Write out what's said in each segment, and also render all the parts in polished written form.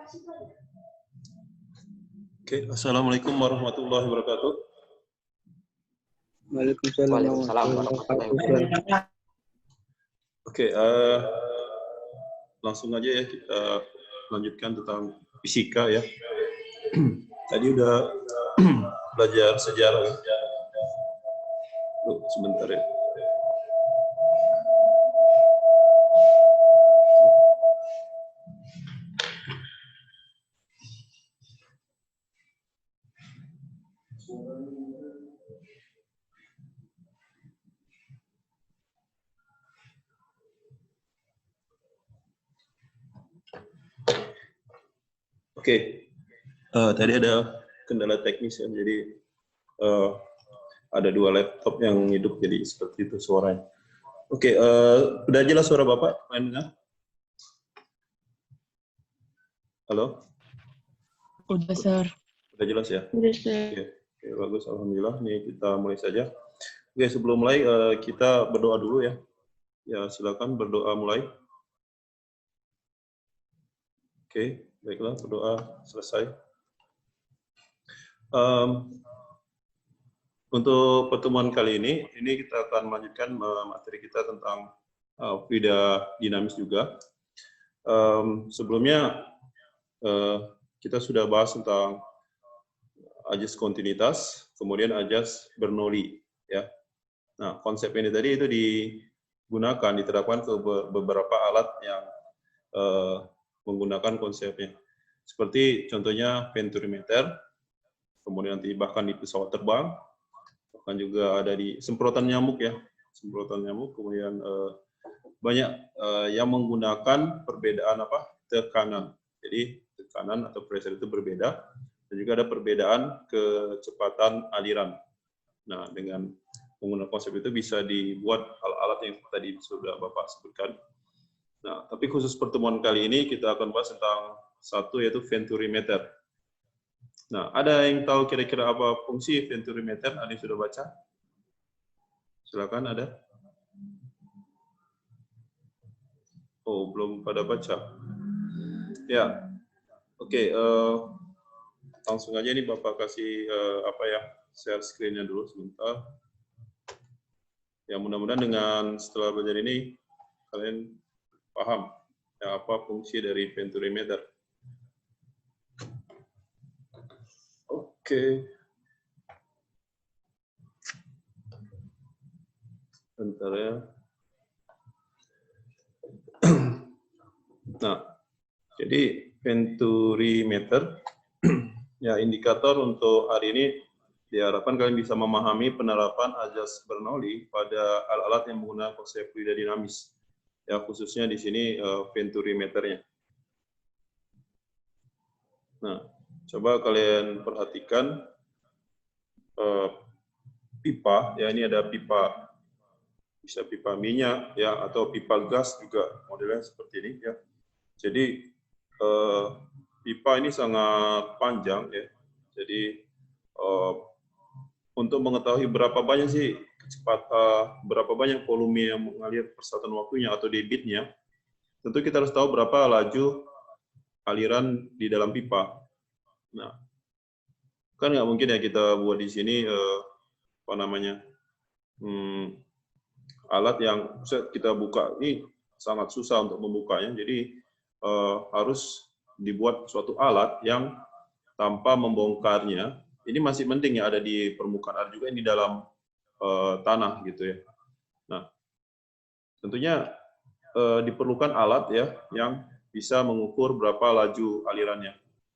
Oke, Assalamualaikum warahmatullahi wabarakatuh. Waalaikumsalam warahmatullahi wabarakatuh. Oke, langsung aja ya kita lanjutkan tentang fisika ya. Tadi udah belajar sejarah. Sebentar ya. Oke, tadi ada kendala teknis ya, jadi ada dua laptop yang hidup jadi seperti itu suaranya. Oke, udah jelas suara Bapak? Halo? Udah, Sir. Udah jelas ya? Udah, Sir. Oke, bagus, alhamdulillah. Nih kita mulai saja. Oke, sebelum mulai kita berdoa dulu ya. Ya, silakan berdoa mulai. Oke, baiklah, berdoa selesai. Untuk pertemuan kali ini kita akan melanjutkan materi kita tentang fluida dinamis juga. Sebelumnya kita sudah bahas tentang ajas kontinuitas, kemudian ajas Bernoulli, ya. Nah, konsep ini tadi itu diterapkan ke beberapa alat yang menggunakan konsepnya. Seperti contohnya venturimeter, kemudian nanti bahkan di pesawat terbang, bahkan juga ada di semprotan nyamuk ya, semprotan nyamuk, kemudian banyak yang menggunakan perbedaan tekanan. Jadi tekanan atau pressure itu berbeda, dan juga ada perbedaan kecepatan aliran. Nah, dengan menggunakan konsep itu bisa dibuat alat-alat yang tadi sudah Bapak sebutkan. Nah, tapi khusus pertemuan kali ini kita akan bahas tentang satu, yaitu venturimeter. Nah, ada yang tahu kira-kira apa fungsi venturimeter? Ada yang sudah baca? Silakan, ada? Oh, belum pada baca. Ya, oke. Langsung aja nih Bapak kasih share screen-nya dulu sebentar. Ya, mudah-mudahan dengan setelah belajar ini kalian paham ya, apa fungsi dari venturimeter. Oke. Bentar ya. Nah, jadi venturimeter ya, indikator untuk hari ini diharapkan kalian bisa memahami penerapan ajas Bernoulli pada alat-alat yang menggunakan konsep fluida dinamis. Ya, khususnya di sini venturimeternya. Nah, coba kalian perhatikan pipa, ya, ini ada pipa, bisa pipa minyak ya, atau pipa gas juga modelnya seperti ini ya. Jadi pipa ini sangat panjang ya. Jadi untuk mengetahui berapa banyak sih berapa banyak volume yang mengalir per satuan waktunya atau debitnya, tentu kita harus tahu berapa laju aliran di dalam pipa. Nah, kan nggak mungkin ya kita buat di sini alat yang bisa kita buka, ini sangat susah untuk membukanya. Jadi harus dibuat suatu alat yang tanpa membongkarnya. Ini masih penting ya, ada di permukaan, ada juga yang di dalam tanah gitu ya. Nah, tentunya diperlukan alat ya yang bisa mengukur berapa laju alirannya.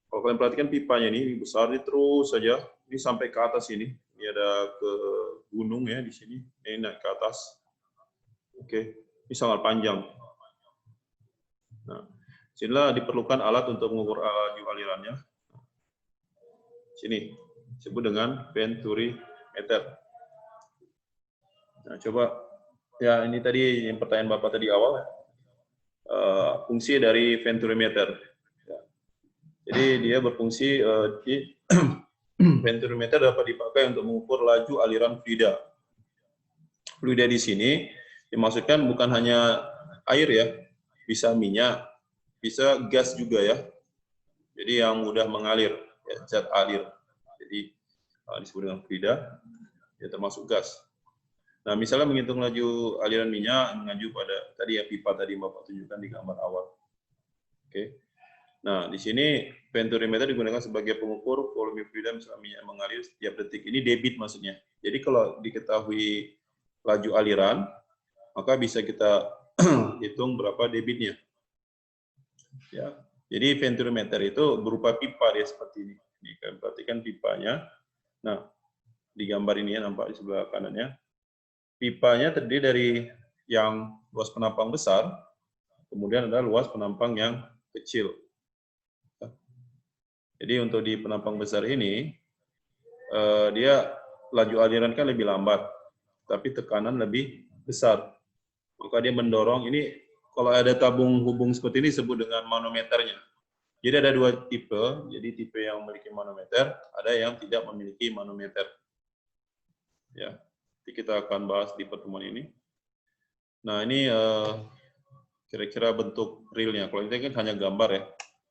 Kalau kalian perhatikan pipanya ini besar, ini terus saja, ini sampai ke atas ini. Ini ada ke gunung ya di sini, ini naik ke atas. Oke, ini sangat panjang. Nah, sinilah diperlukan alat untuk mengukur laju alirannya. Sini disebut dengan venturimeter. Nah, coba ya, ini tadi yang pertanyaan Bapak tadi awal, fungsi dari venturimeter. Ya. Jadi dia berfungsi di venturimeter dapat dipakai untuk mengukur laju aliran fluida. Fluida di sini dimaksudkan bukan hanya air ya, bisa minyak, bisa gas juga ya. Jadi yang mudah mengalir, ya, zat alir. Jadi disebut dengan fluida, ya termasuk gas. Nah, misalnya menghitung laju aliran minyak mengacu pada tadi ya pipa tadi Bapak tunjukkan di gambar awal. Oke. Nah, di sini venturimeter digunakan sebagai pengukur volume fluida misalnya minyak mengalir setiap detik. Ini debit maksudnya. Jadi kalau diketahui laju aliran, maka bisa kita hitung berapa debitnya. Ya. Jadi venturimeter itu berupa pipa dia seperti ini. Ini kan perhatikan pipanya. Nah, di gambar ini ya nampak di sebelah kanannya. Pipanya terdiri dari yang luas penampang besar, kemudian ada luas penampang yang kecil. Jadi untuk di penampang besar ini, dia laju aliran kan lebih lambat, tapi tekanan lebih besar. Maka dia mendorong, ini kalau ada tabung hubung seperti ini disebut dengan manometernya. Jadi ada dua tipe, jadi tipe yang memiliki manometer, ada yang tidak memiliki manometer. Ya, nanti kita akan bahas di pertemuan ini. Nah ini kira-kira bentuk realnya. Kalau ini kan hanya gambar ya.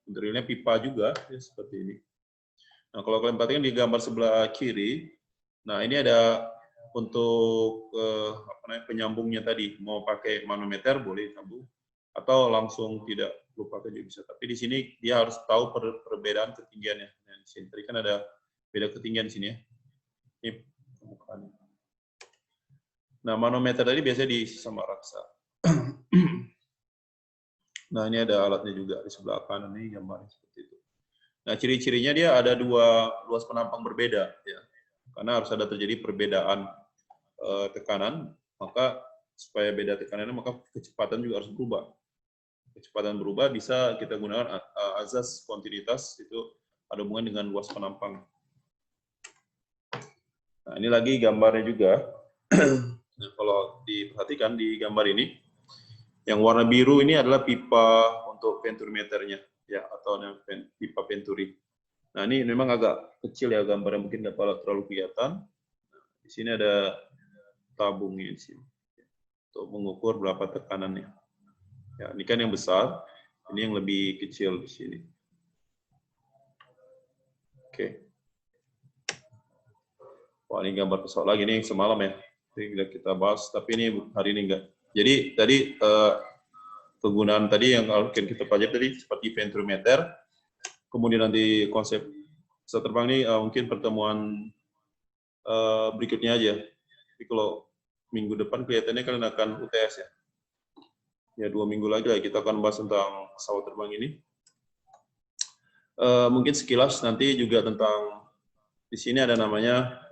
Bentuk realnya pipa juga, ya, seperti ini. Nah kalau kalian perhatikan di gambar sebelah kiri, nah ini ada untuk penyambungnya tadi. Mau pakai manometer boleh sambung, atau langsung tidak lupa juga bisa. Tapi di sini dia harus tahu perbedaan ketinggiannya. Nah, di sini tadi kan ada beda ketinggian di sini ya. Ini permukaannya. Nah, manometer tadi biasanya di sama raksa. Nah, ini ada alatnya juga di sebelah kanan ini gambarnya seperti itu. Nah, ciri-cirinya dia ada dua luas penampang berbeda ya. Karena harus ada terjadi perbedaan tekanan, maka supaya beda tekanannya maka kecepatan juga harus berubah. Kecepatan berubah bisa kita gunakan azas kontinuitas, itu ada hubungan dengan luas penampang. Nah, ini lagi gambarnya juga. Nah, kalau diperhatikan di gambar ini, yang warna biru ini adalah pipa untuk venturimeternya, ya, atau pipa venturi. Nah, ini memang agak kecil ya gambarnya, mungkin nggak terlalu kelihatan. Nah, di sini ada tabungnya di sini untuk mengukur berapa tekanannya. Ya, ini kan yang besar, ini yang lebih kecil di sini. Oke. Wah, ini gambar pesawat lagi nih semalam ya. Jadi kita bahas, tapi ini hari ini enggak. Jadi tadi penggunaan tadi yang akan kita pelajari tadi seperti venturimeter, kemudian nanti konsep pesawat terbang ini mungkin pertemuan berikutnya aja. Jadi kalau minggu depan kelihatannya kalian akan UTS ya. Ya 2 minggu lagi lah kita akan bahas tentang pesawat terbang ini. Mungkin sekilas nanti juga tentang di sini ada namanya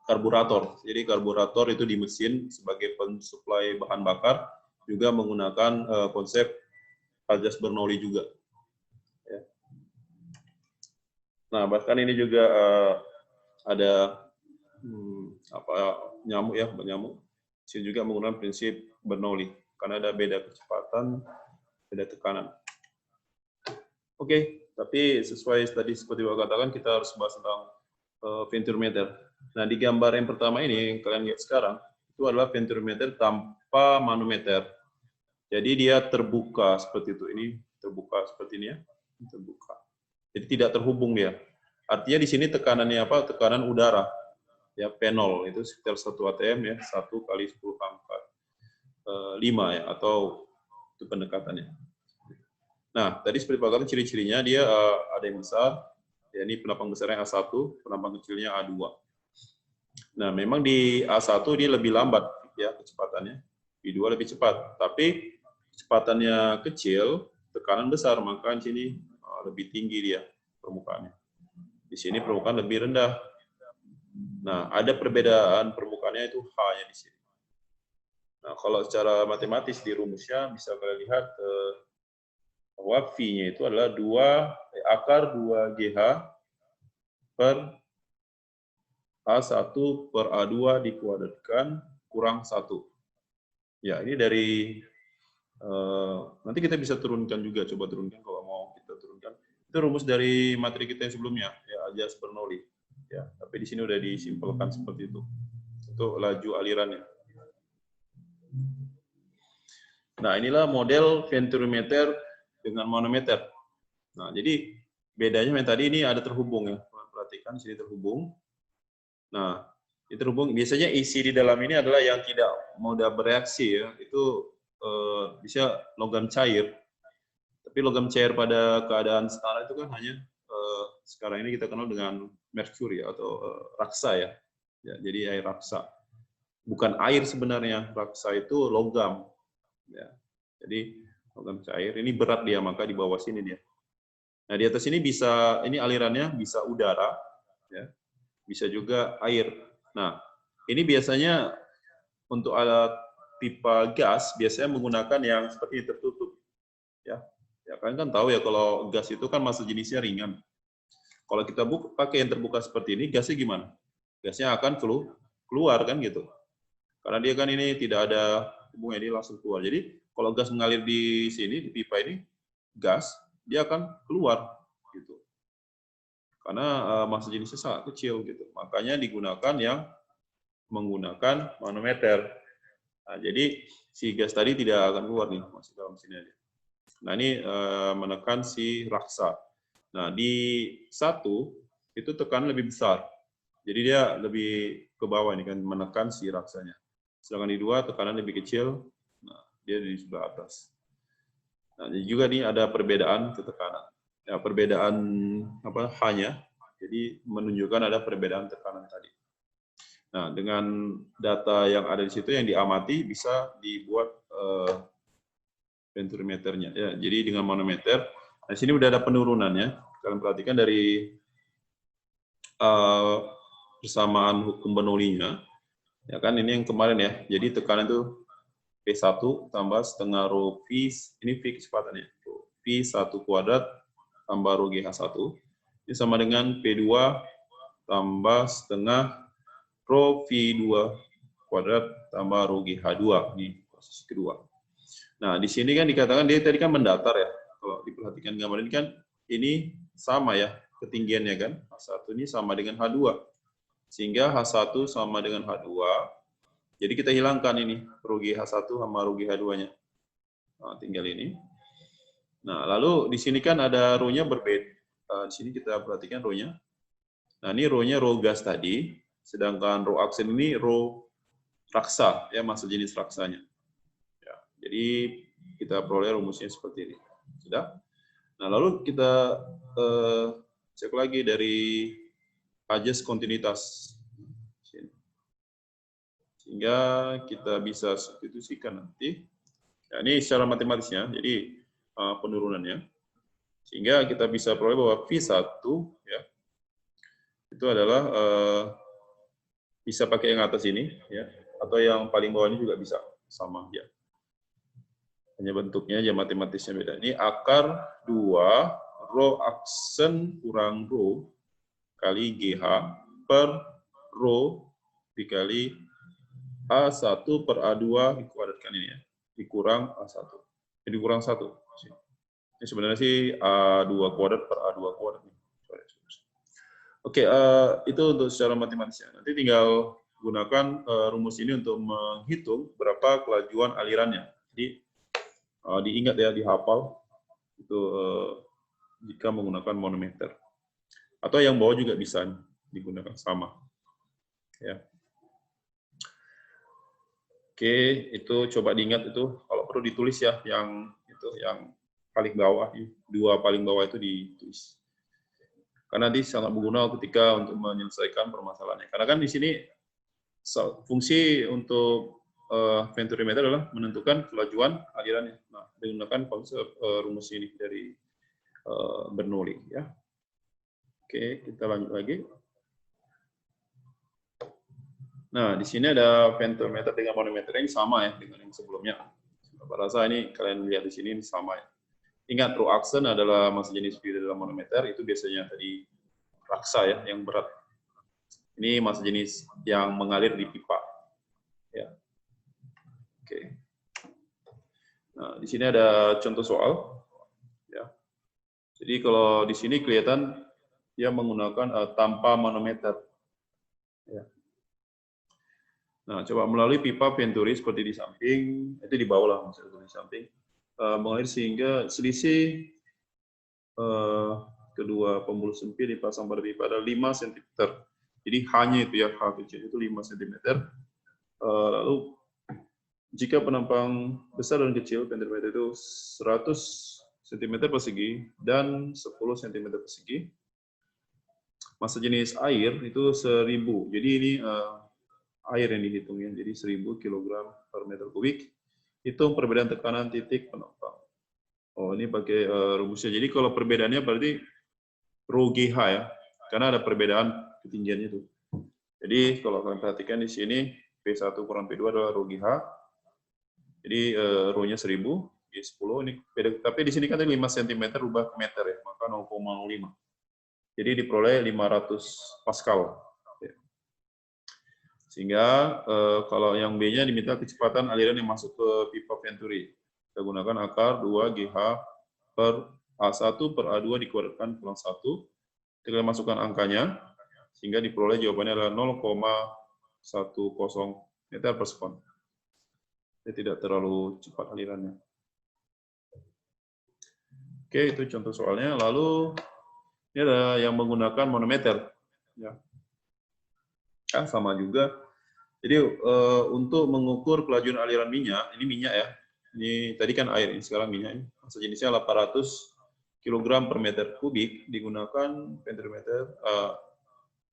karburator. Jadi karburator itu di mesin sebagai pensuplai bahan bakar, juga menggunakan konsep azas Bernoulli juga. Ya. Nah bahkan ini juga ada nyamuk ya, nyamuk. Sini juga menggunakan prinsip Bernoulli karena ada beda kecepatan, beda tekanan. Oke, tapi sesuai tadi seperti Bapak katakan, kita harus bahas tentang venturimeter. Nah, di gambar yang pertama ini, yang kalian lihat sekarang, itu adalah venturimeter tanpa manometer. Jadi dia terbuka seperti itu. Ini terbuka seperti ini ya, terbuka. Jadi tidak terhubung dia. Artinya di sini tekanannya apa? Tekanan udara. Ya, P0 itu sekitar 1 atm ya, 1 kali 10 pangkat 5 ya, atau itu pendekatannya. Nah, tadi seperti Pak katakan ciri-cirinya dia ada yang besar, ya ini penampang besarnya A1, penampang kecilnya A2. Nah, memang di A1 dia lebih lambat ya kecepatannya, di 2 lebih cepat, tapi kecepatannya kecil, tekanan besar, maka di sini lebih tinggi dia permukaannya. Di sini permukaan lebih rendah. Nah, ada perbedaan permukaannya itu H-nya di sini. Nah, kalau secara matematis di rumusnya bisa kalian lihat bahwa V-nya itu adalah akar 2GH per A1 per A2 dikuadratkan kurang 1. Ya, ini dari, nanti kita bisa turunkan juga, coba turunkan kalau mau kita turunkan. Itu rumus dari materi kita yang sebelumnya, ya, azas Bernoulli. Ya, tapi di sini udah disimpelkan seperti itu. Untuk laju alirannya. Nah, inilah model venturimeter dengan manometer. Nah, jadi bedanya yang tadi ini ada terhubung ya. Perhatikan sini terhubung. Nah, ini terhubung. Biasanya isi di dalam ini adalah yang tidak mudah bereaksi ya. Itu bisa logam cair. Tapi logam cair pada keadaan setara itu kan hanya sekarang ini kita kenal dengan merkuri atau raksa ya. Ya, jadi air raksa. Bukan air sebenarnya, raksa itu logam. Ya. Jadi logam cair, ini berat dia, maka di bawah sini dia. Nah, di atas ini bisa, ini alirannya bisa udara, ya, bisa juga air. Nah, ini biasanya untuk alat pipa gas, biasanya menggunakan yang seperti ini, tertutup. Ya, ya kalian kan tahu ya, kalau gas itu kan massa jenisnya ringan. Kalau kita pakai yang terbuka seperti ini, gasnya gimana? Gasnya akan keluar kan gitu. Karena dia kan ini tidak ada hubungannya, dia langsung keluar. Jadi kalau gas mengalir di sini, di pipa ini, gas, dia akan keluar. Gitu. Karena massa jenisnya sangat kecil. Gitu. Makanya digunakan yang menggunakan manometer. Nah, jadi si gas tadi tidak akan keluar nih, masih dalam sini aja. Nah ini menekan si raksa. Nah di 1 itu tekanan lebih besar. Jadi dia lebih ke bawah ini kan, menekan si raksanya. Sedangkan di 2 tekanan lebih kecil, nah, dia di sebelah atas. Nah, juga nih ada perbedaan ketekanan. Ya, perbedaan apa hanya, jadi menunjukkan ada perbedaan tekanan tadi. Nah, dengan data yang ada di situ yang diamati bisa dibuat venturimeternya. Ya, jadi dengan manometer. Nah, sini udah ada penurunannya. Kalian perhatikan dari persamaan hukum Bernoullinya. Ya kan, ini yang kemarin ya. Jadi tekanan itu P1 tambah setengah rho V, ini V kecepatannya. V1 kuadrat tambah rho GH1. Ini sama dengan P2 tambah setengah rho V2 kuadrat tambah rho GH2. Ini proses kedua. Nah, di sini kan dikatakan dia tadi kan mendatar ya. Kalau diperhatikan gambar ini kan, ini sama ya ketinggiannya kan. H1 ini sama dengan H2. Sehingga H1 sama dengan H2. Jadi kita hilangkan ini, rho GH1 sama rho GH2-nya. Nah, tinggal ini. Nah, lalu di sini kan ada rho-nya berbeda. Di sini kita perhatikan rho-nya. Nah, ini rho-nya rho gas tadi, sedangkan rho aksen ini rho raksa, ya massa jenis raksanya. Ya, jadi kita peroleh rumusnya seperti ini. Sudah? Nah, lalu kita cek lagi dari ajas kontinuitas. Sehingga kita bisa substitusikan nanti. Ya, ini secara matematisnya, jadi penurunannya. Sehingga kita bisa peroleh bahwa V1 ya, itu adalah bisa pakai yang atas ini, ya, atau yang paling bawah ini juga bisa sama ya. Hanya bentuknya aja matematisnya beda. Ini akar 2 rho aksen kurang rho kali GH per rho dikali A1 per A2 dikuadratkan ini ya, dikurang A1. Jadi kurang 1. Ini sebenarnya sih A2 kuadrat per A2 kuadrat. Oke, itu untuk secara matematisnya. Nanti tinggal gunakan rumus ini untuk menghitung berapa kelajuan alirannya. Jadi diingat ya, dihafal itu jika menggunakan manometer. Atau yang bawah juga bisa digunakan sama. Ya. Oke, itu coba diingat itu, kalau perlu ditulis ya, yang itu yang paling bawah, 2 paling bawah itu ditulis. Karena nanti sangat berguna ketika untuk menyelesaikan permasalahannya. Karena kan di sini fungsi untuk venturimeter adalah menentukan kelajuan alirannya. Nah, menggunakan konsep rumus ini dari Bernoulli ya. Oke, kita lanjut lagi. Nah, di sini ada venturimeter dengan manometer yang sama ya dengan yang sebelumnya. Saya rasa ini kalian lihat di sini ini sama ya. Ingat, rho aksen adalah massa jenis V dalam manometer, itu biasanya tadi raksa ya, yang berat. Ini massa jenis yang mengalir di pipa. Ya. Oke. Nah, di sini ada contoh soal. Ya. Jadi kalau di sini kelihatan dia menggunakan tanpa manometer. Ya. Nah, coba melalui pipa venturi seperti di samping, itu di bawah lah maksudnya di samping, mengalir sehingga selisih kedua pembuluh sempit dipasang pada pipa adalah 5 cm. Jadi hanya itu ya, H kecil itu 5 cm. Lalu jika penampang besar dan kecil, pentimeter itu 100 cm persegi dan 10 cm persegi. Massa jenis air itu 1000. Jadi ini air yang dihitung ya. Jadi 1000 kg per meter kubik. Hitung perbedaan tekanan titik penampang. Oh, ini pakai rumusnya. Jadi kalau perbedaannya berarti rho GH ya. Karena ada perbedaan ketinggiannya itu. Jadi kalau kalian perhatikan di sini P1 kurang P2 adalah rho GH. Jadi rho-nya 1000, G10 ini beda. Tapi di sini kan 5 cm rubah ke meter ya, maka 0,05. Jadi diperoleh 500 Pascal. Sehingga kalau yang B-nya diminta kecepatan aliran yang masuk ke pipa Venturi. Kita gunakan akar 2 GH per A1 per A2 dikuadratkan kurang 1. Kita masukkan angkanya, sehingga diperoleh jawabannya adalah 0,10 meter per sekon. Ini tidak terlalu cepat alirannya. Oke, itu contoh soalnya. Lalu ini ada yang menggunakan manometer. Ya. Sama juga. Jadi untuk mengukur kelajuan aliran minyak, ini minyak ya. Ini tadi kan air, ini sekarang minyak. Massa jenisnya 800 kg per meter kubik digunakan pentimeter.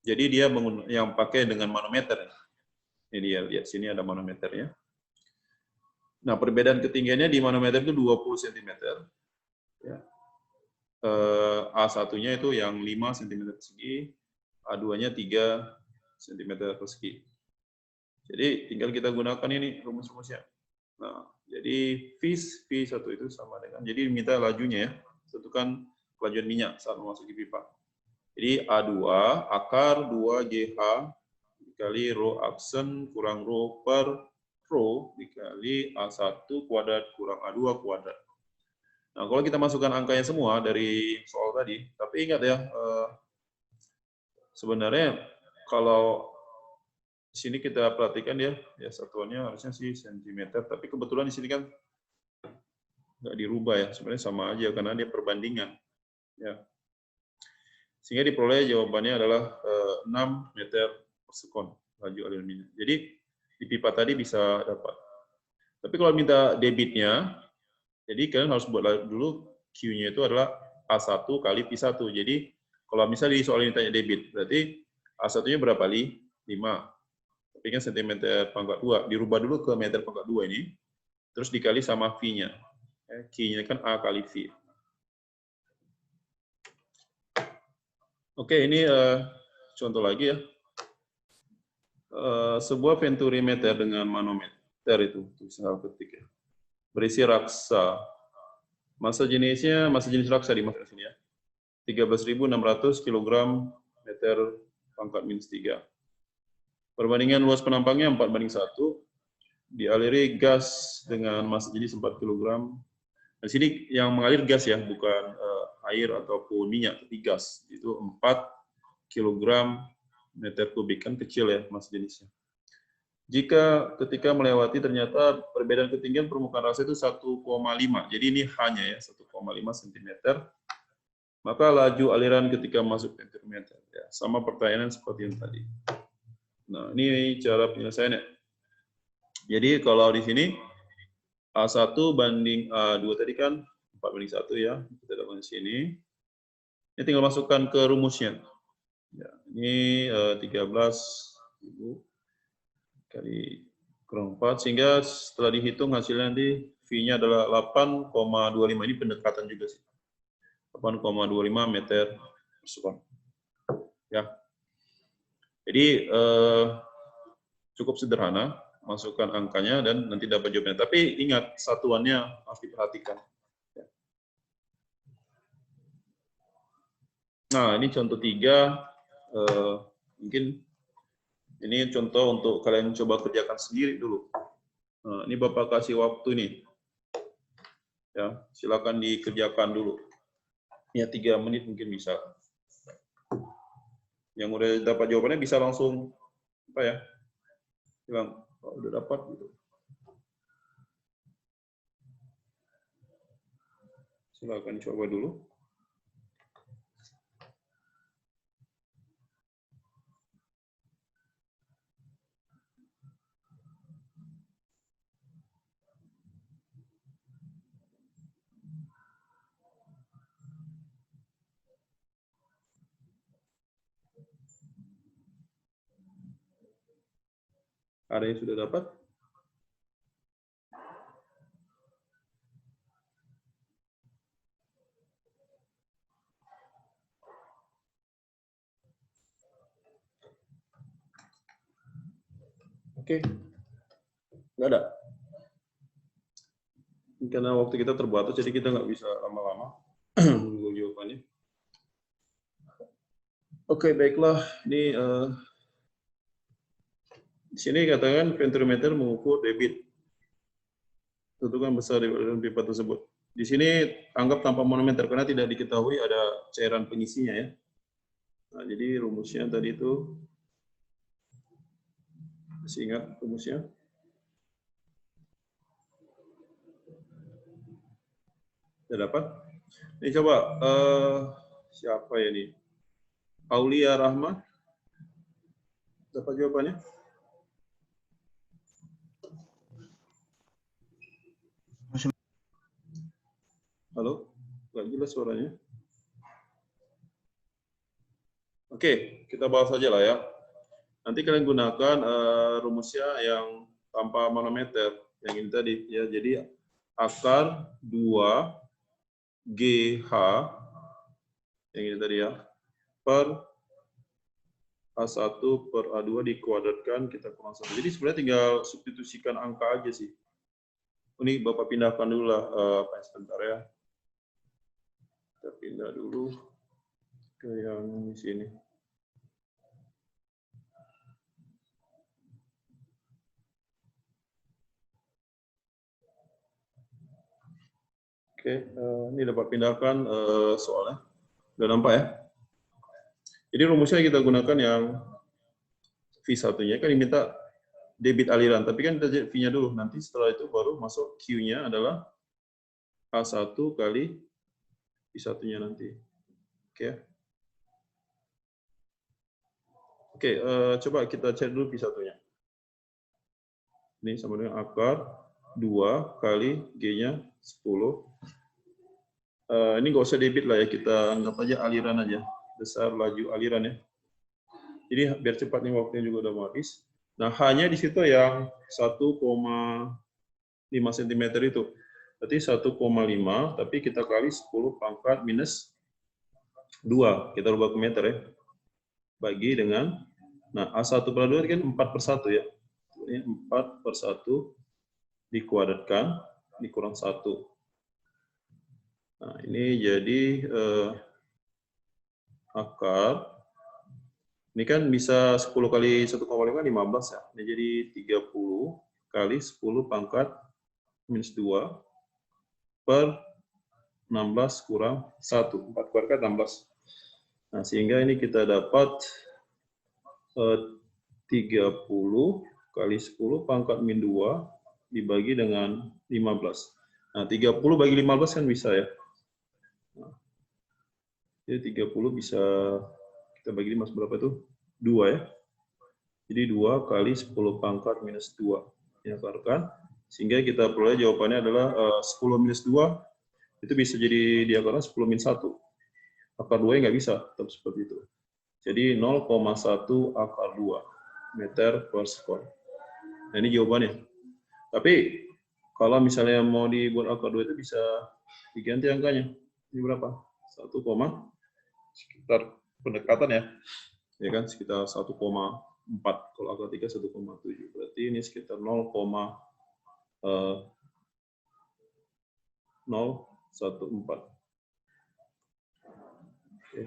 Jadi dia yang pakai dengan manometer. Ini dia lihat sini ada manometernya. Nah, perbedaan ketinggiannya di manometer itu 20 cm. Ya. A1-nya itu yang 5 cm persegi, A2-nya 3 cm persegi. Jadi tinggal kita gunakan ini rumus-rumusnya. Nah, jadi V1 itu sama dengan, jadi minta lajunya ya, tentukan kelajuan minyak saat memasuki pipa. Jadi A2 akar 2 GH dikali rho aksen kurang rho per rho dikali A1 kuadrat kurang A2 kuadrat. Nah, kalau kita masukkan angkanya semua dari soal tadi, tapi ingat ya, sebenarnya kalau di sini kita perhatikan ya satuannya harusnya sih cm, tapi kebetulan di sini kan nggak dirubah ya, sebenarnya sama aja karena dia perbandingan. Ya. Sehingga diperoleh jawabannya adalah 6 meter per sekon laju aliran minyak. Jadi di pipa tadi bisa dapat. Tapi kalau minta debitnya, jadi kalian harus buat dulu Q-nya itu adalah A1 kali P1. Jadi kalau misalnya di soal ini tanya debit, berarti A1-nya berapa li? 5. Tapi kan cm pangkat 2. Dirubah dulu ke meter pangkat 2 ini, terus dikali sama V-nya. Q-nya kan A kali V. Oke, ini contoh lagi ya. Sebuah venturimeter dengan manometer itu, saya ketik ya. Berisi raksa. Massa jenis raksa dimaksud sini ya. 13.600 kg meter pangkat -3. Perbandingan luas penampangnya 4:1. Dialiri gas dengan massa jenis 4 kg. Di sini yang mengalir gas ya, bukan air ataupun minyak, tapi gas. Itu 4 kg meter kubik, kan kecil ya massa jenisnya. Jika ketika melewati ternyata perbedaan ketinggian permukaan raksa itu 1,5. Jadi ini hanya ya 1,5 cm. Maka laju aliran ketika masuk pentimeter. Ya, sama pertanyaan seperti yang tadi. Nah, ini cara penyelesaiannya. Jadi kalau di sini A1 banding A2 tadi kan 4:1 ya. Kita dapat di sini. Ini tinggal masukkan ke rumusnya. Ya, ini 13.000 kali kurang 4, sehingga setelah dihitung hasilnya nanti V-nya adalah 8,25. Ini pendekatan juga sih. 8,25 meter per sekon. Ya. Jadi cukup sederhana, masukkan angkanya dan nanti dapat jawabannya. Tapi ingat satuannya harus diperhatikan. Nah, ini contoh 3. Mungkin ini contoh untuk kalian coba kerjakan sendiri dulu. Nah, ini Bapak kasih waktu nih. Ya, silakan dikerjakan dulu. Ya, 3 menit mungkin bisa. Yang udah dapat jawabannya bisa langsung apa ya? Bilang, oh, udah dapat gitu. Silakan coba dulu. Ada yang sudah dapat? Oke, nggak ada. Karena waktu kita terbatas, jadi kita nggak bisa lama-lama menunggu jawabannya. Oke, baiklah. Ini di sini katakan ventrimeter mengukur debit. Tentukan besar debit aliran pipa tersebut. Di sini anggap tanpa manometer karena tidak diketahui ada cairan pengisinya ya. Nah, jadi rumusnya tadi itu masih ingat rumusnya? Sudah dapat? Ini coba siapa ya nih? Aulia Rahma. Dapat jawabannya? Halo? Nggak jelas suaranya. Oke, kita bahas saja lah ya. Nanti kalian gunakan rumusnya yang tanpa manometer. Yang ini tadi. Ya, jadi akar 2 GH, yang ini tadi ya, per A1 per A2 dikuadratkan, kita kurang 1. Jadi sebenarnya tinggal substitusikan angka aja sih. Ini Bapak pindahkan dulu lah, sebentar ya. Kita pindah dulu ke yang di sini. Oke, ini dapat pindahkan soalnya. Udah nampak ya? Jadi rumusnya kita gunakan yang V1-nya, kan diminta debit aliran, tapi kan kita V-nya dulu. Nanti setelah itu baru masuk Q-nya adalah A1 kali V1-nya nanti. Oke. Oke, coba kita cek dulu V1-nya. Ini sama dengan akar 2 kali G-nya 10. Ini nggak usah debit lah ya, kita anggap aja aliran aja. Besar laju aliran ya. Jadi biar cepat nih, waktunya juga udah mau habis. Nah, hanya di situ yang 1,5 cm itu. Berarti 1,5, tapi kita kali 10 pangkat minus 2. Kita rubah ke meter ya. Bagi dengan, nah A1 per A2 kan 4/1 ya. Ini 4/1 dikuadratkan, dikurang 1. Nah, ini jadi akar, ini kan bisa 10 kali 1,5, 15 ya. Ini jadi 30 kali 10 pangkat minus 2 per 16 kurang 1. 4 kuadrat 16. Nah, sehingga ini kita dapat 30 kali 10 pangkat min 2 dibagi dengan 15. Nah, 30 bagi 15 kan bisa ya. Nah, jadi 30 bisa kita bagi 5 berapa itu? 2 ya. Jadi 2 kali 10 pangkat minus 2. Diakarkan. Sehingga kita peroleh jawabannya adalah 10 minus 2 itu bisa jadi diakarkan 10 min 1. Akar 2 nggak bisa, tetap seperti itu. Jadi 0,1 akar 2 meter per sekon. Nah, ini jawabannya. Tapi kalau misalnya mau dibuat akar 2 itu bisa diganti angkanya. Ini berapa? 1, sekitar pendekatan ya. Ya kan, sekitar 1,4. Kalau akar 3 1,7. Berarti ini sekitar 0,014.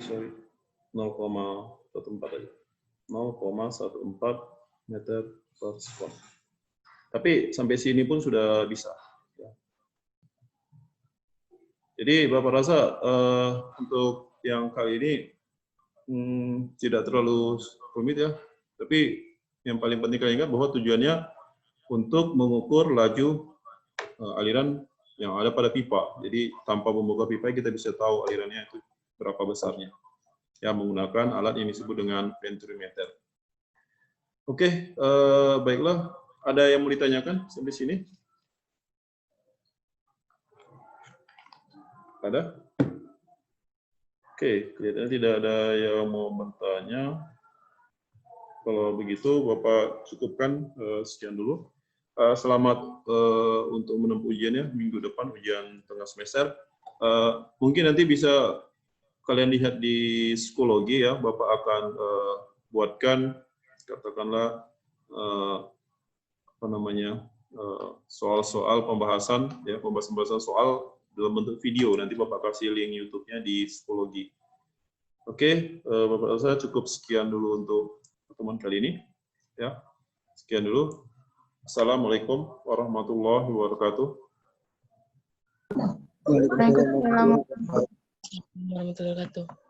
Sorry. 0,14 aja. 0,14 meter per sekon. Tapi sampai sini pun sudah bisa. Jadi Bapak rasa untuk yang kali ini tidak terlalu rumit ya. Tapi yang paling penting kalian ingat bahwa tujuannya untuk mengukur laju aliran yang ada pada pipa. Jadi tanpa membuka pipa kita bisa tahu alirannya itu berapa besarnya. Ya, menggunakan alat yang disebut dengan ventrimeter. Oke, baiklah. Ada yang mau ditanyakan sampai sini? Ada? Oke, kelihatannya tidak ada yang mau bertanya. Kalau begitu, Bapak cukupkan sekian dulu. Selamat untuk menempuh ujiannya minggu depan, ujian tengah semester. Mungkin nanti bisa kalian lihat di psikologi ya, Bapak akan buatkan katakanlah soal-soal pembahasan ya, pembahasan soal dalam bentuk video. Nanti Bapak kasih link YouTube-nya di psikologi. Oke, Bapak Elsa, cukup sekian dulu untuk pertemuan kali ini. Ya, sekian dulu. Assalamualaikum warahmatullahi wabarakatuh. Waalaikumsalam warahmatullahi wabarakatuh.